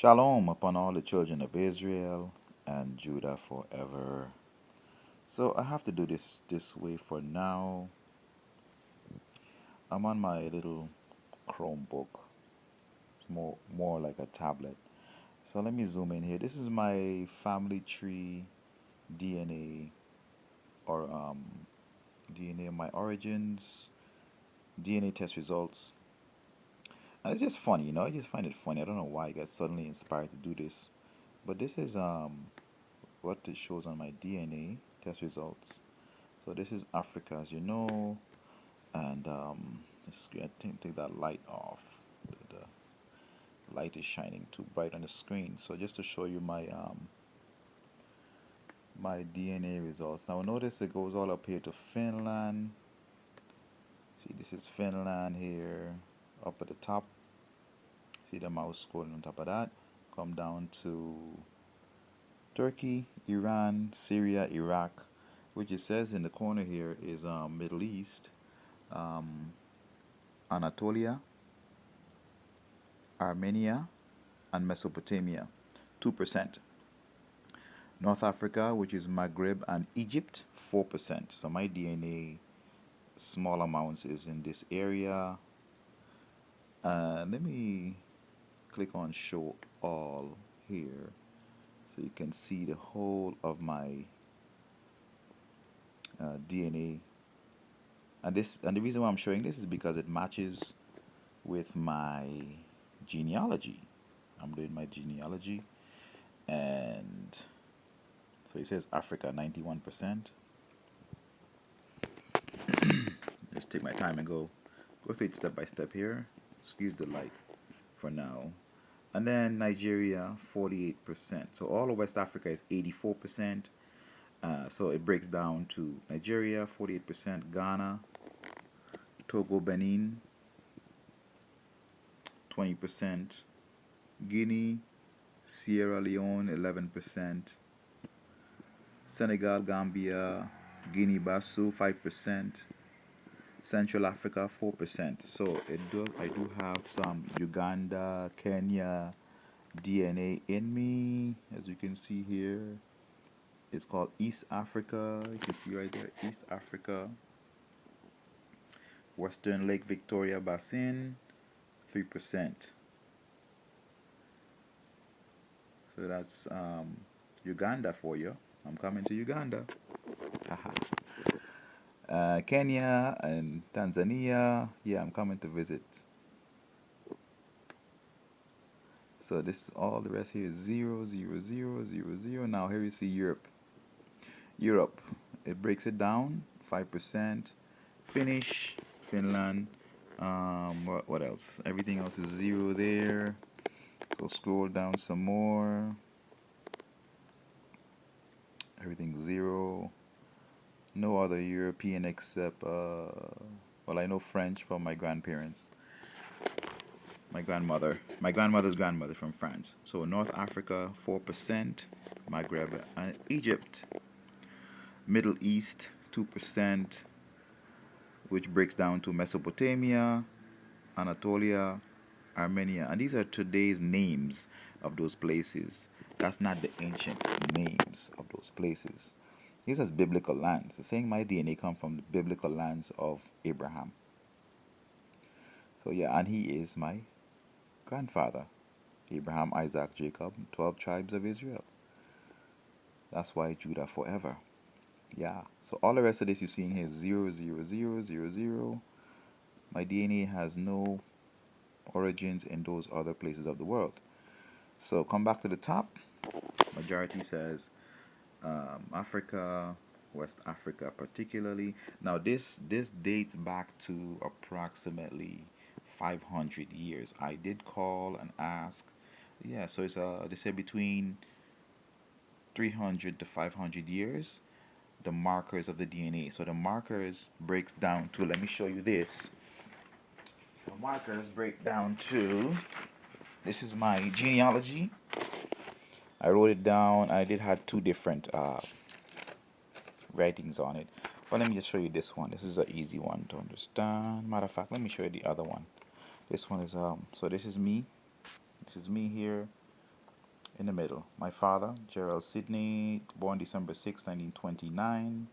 Shalom upon all the children of Israel and Judah forever. So I have to do this way for now. I'm on my little Chromebook. It's more like a tablet. So let me zoom in here. This is my family tree DNA or DNA of my origins, DNA test results. And it's just funny, I just find it funny. I don't know why I got suddenly inspired to do this. But this is what it shows on my DNA test results. So this is Africa, as you know, and I think take that light off. The light is shining too bright on the screen. So just to show you my DNA results. Now notice it goes all up here to Finland. See, this is Finland here, up at the top. See the mouse scrolling on top of that. Come down to Turkey, Iran, Syria, Iraq, which it says in the corner here is Middle East, um, Anatolia, Armenia, and Mesopotamia, 2%. North Africa, which is Maghreb and Egypt, 4%. So my DNA, small amounts, is in this area. Let me click on Show All here so you can see the whole of my DNA. And the reason why I'm showing this is because it matches with my genealogy. I'm doing my genealogy, and so it says Africa 91%. Just take my time and go through it step by step here. Excuse the light for now. And then Nigeria 48%. So all of West Africa is 84%. So it breaks down to Nigeria 48%, Ghana, Togo, Benin 20%, Guinea, Sierra Leone 11%, Senegal, Gambia, Guinea-Bissau 5%, Central Africa 4%. So I do have some Uganda, Kenya DNA in me, as you can see here. It's called East Africa. You can see right there, East Africa. Western Lake Victoria Basin, 3%. So that's Uganda for you. I'm coming to Uganda. Kenya and Tanzania. Yeah, I'm coming to visit. So this is all the rest here is 0, 0, 0, 0, 0. Now here you see Europe. Europe, it breaks it down, 5%. Finnish, Finland. What else? Everything else is 0 there. So scroll down some more. Everything's 0. No other European except, well, I know French from my grandparents. My grandmother's grandmother from France. So North Africa, 4%. Maghreb and Egypt. Middle East, 2%, which breaks down to Mesopotamia, Anatolia, Armenia. And these are today's names of those places. That's not the ancient names of those places. These are biblical lands. It's saying my DNA come from the biblical lands of Abraham. So yeah, and he is my grandfather. Abraham, Isaac, Jacob, 12 tribes of Israel. That's why Judah forever. Yeah. So all the rest of this you're seeing here is 0, 0, 0, 0, 0. My DNA has no origins in those other places of the world. So come back to the top. Majority says Africa, West Africa particularly. Now this dates back to approximately 500 years. I did call and ask. Yeah, so it's they say between 300 to 500 years, the markers of the DNA. So the markers breaks down to, let me show you this. The markers break down to, this is my genealogy. I wrote it down. I did have two different writings on it. But let me just show you this one. This is an easy one to understand. Matter of fact, let me show you the other one. This one is so this is me. This is me here. In the middle, my father, Gerald Sidney, born December 6, 1929.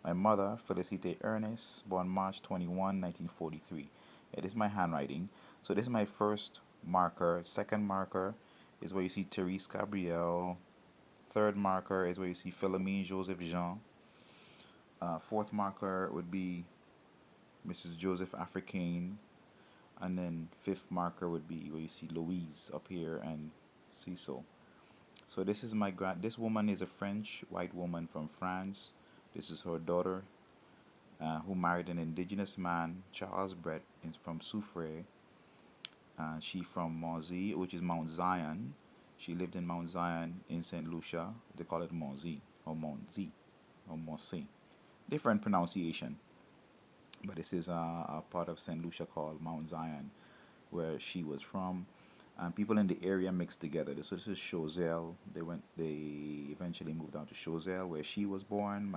My mother, Felicite Ernest, born March 21, 1943. It is my handwriting. So this is my first marker. Second marker is where you see Therese Gabrielle. Third marker is where you see Philomene Joseph Jean. Fourth marker would be Mrs. Joseph Africaine. And then fifth marker would be where you see Louise up here and Cecil. So this is my this woman is a French white woman from France. This is her daughter, who married an indigenous man, Charles Brett, from Soufrière. She from Monzy, which is Mount Zion. She lived in Mount Zion in St. Lucia. They call it Monzy or Monzy or Moncy. Different pronunciation, but this is a part of St. Lucia called Mount Zion, where she was from. And people in the area mixed together. So this is Choiseul. They eventually moved down to Choiseul, where she was born.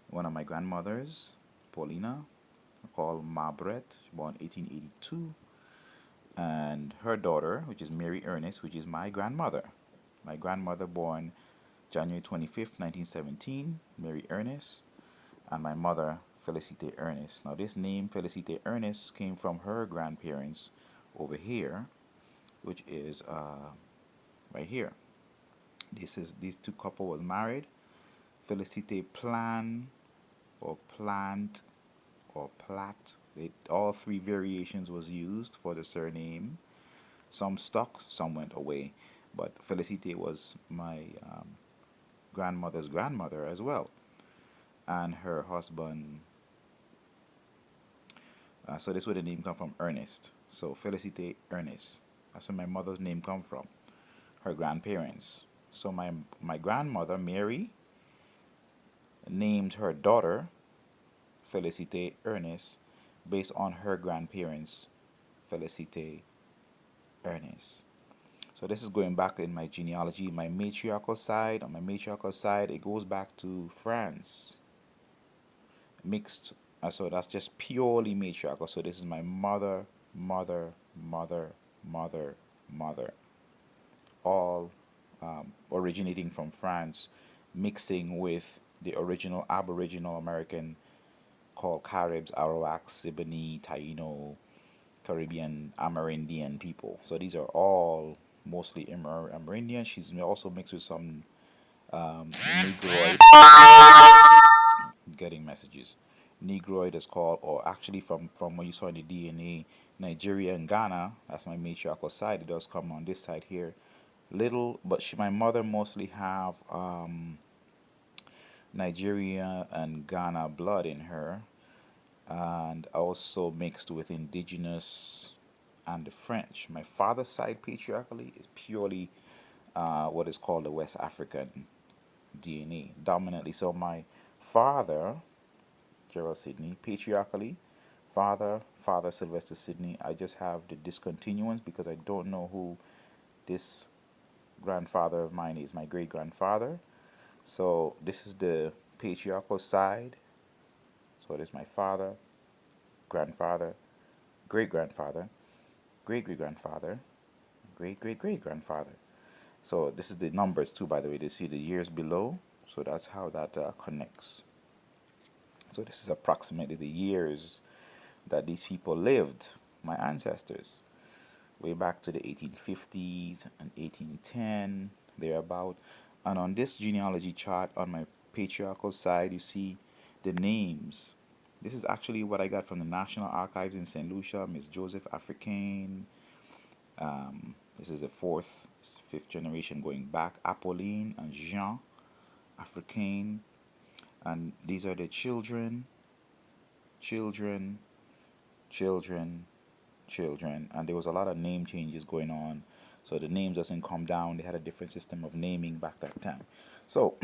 One of my grandmothers, Paulina, called Mabret, born 1882, and her daughter, which is Mary Ernest, which is my grandmother. My grandmother born January 25th, 1917, Mary Ernest, and my mother, Felicite Ernest. Now, this name, Felicite Ernest, came from her grandparents over here, which is right here. These two couple was married. Felicite Plan or Plant or Platt. All three variations was used for the surname. Some stuck, some went away. But Felicite was my grandmother's grandmother as well, and her husband. So this where the name come from, Ernest. So Felicite Ernest. That's where my mother's name come from. Her grandparents. So my grandmother Mary named her daughter Felicite Ernest based on her grandparents Felicite Ernest. So this is going back in my genealogy, my matriarchal side. On my matriarchal side, it goes back to France. Mixed. So that's just purely matriarchal. So this is my mother, mother, mother, mother, mother. All originating from France, mixing with the original Aboriginal American called Caribs, Arawaks, Siboney, Taino, Caribbean, Amerindian people. So these are all mostly Amerindian. She's also mixed with some Negroid. Getting messages. Negroid is called, or actually from what you saw in the DNA, Nigeria and Ghana. That's my matriarchal side. It does come on this side here. Little, but my mother mostly have Nigeria and Ghana blood in her, and also mixed with indigenous and the French. My father's side patriarchally is purely what is called the West African DNA, dominantly. So my father, Gerald Sidney, patriarchally, father Sylvester Sidney. I just have the discontinuance because I don't know who this grandfather of mine is, my great grandfather. So this is the patriarchal side. So it is my father, grandfather, great grandfather, great great grandfather, great great great grandfather. So this is the numbers too, by the way. They see the years below. So that's how that connects. So this is approximately the years that these people lived, my ancestors, way back to the 1850s and 1810, thereabout. And on this genealogy chart on my patriarchal side, you see the names. This is actually what I got from the National Archives in St. Lucia, Miss Joseph Africaine. This is the fifth generation going back, Apolline and Jean Africaine. And these are the children, children, children, children. And there was a lot of name changes going on. So the name doesn't come down. They had a different system of naming back that time. So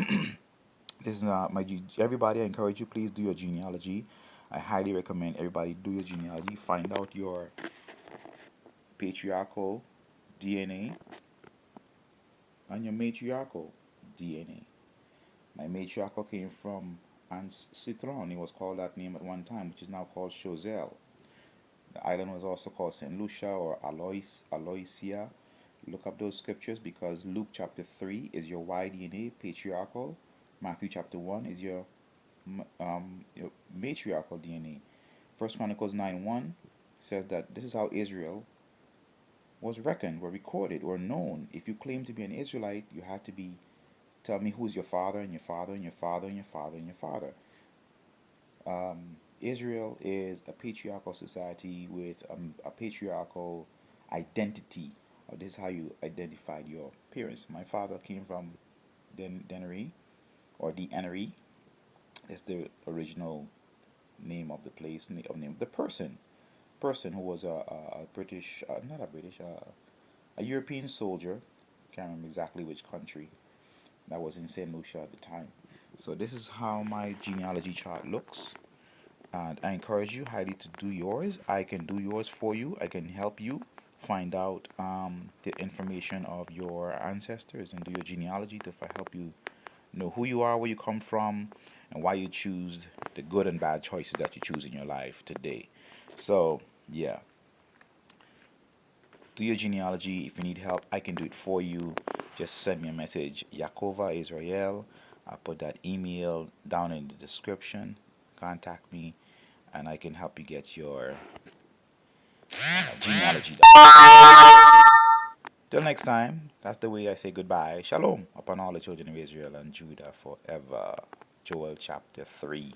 this is everybody. I encourage you, please do your genealogy. I highly recommend everybody do your genealogy. Find out your patriarchal DNA and your matriarchal DNA. My matriarchal came from Citron. It was called that name at one time, which is now called Choiseul. The island was also called St. Lucia or Aloysia. Look up those scriptures because Luke chapter 3 is your Y DNA, patriarchal. Matthew chapter 1 is your matriarchal DNA. First Chronicles 9:1 says that this is how Israel was reckoned, were recorded, or known. If you claim to be an Israelite, you had to be tell me who's your father and your father and your father and your father and your father. Israel is a patriarchal society with a patriarchal identity. This is how you identified your parents. My father came from Denery or the Enery. That's the original name of the place, name of the person who was a British, not a British, a European soldier. Can't remember exactly which country. That was in Saint Lucia at the time. So this is how my genealogy chart looks. And I encourage you highly to do yours. I can do yours for you. I can help you find out the information of your ancestors and do your genealogy to help you know who you are, where you come from, and why you choose the good and bad choices that you choose in your life today. So, yeah, do your genealogy. If you need help, I can do it for you. Just send me a message, Yakova Israel. I'll put that email down in the description. Contact me, and I can help you get your genealogy done. Till next time, that's the way I say goodbye. Shalom upon all the children of Israel and Judah forever. Joel chapter 3.